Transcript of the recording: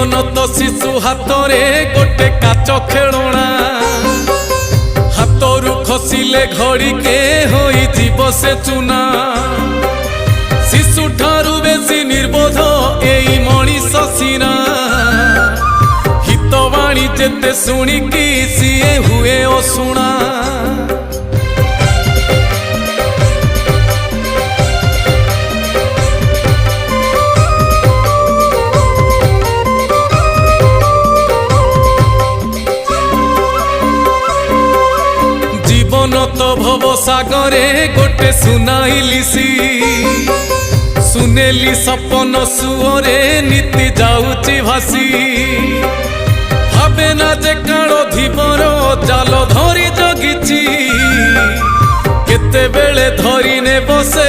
जीवन तो शिशु हाथरे गोटे काच खेलना हाथरू खसिले घड़ी के होई जीव से चुना शिशु ठारू बेसी निर्बोध एई मनीष सीना हितवाणी जेते शुणिकी सीए हुए अशुणा जीवन तो भव सागरे गोटे सुनाइलिसी सुनेली सपन सुओरे नीति जाउची भासी भावे ना जे काल धीवर जाल धरी जगिची केते बेले धरी ने बसे।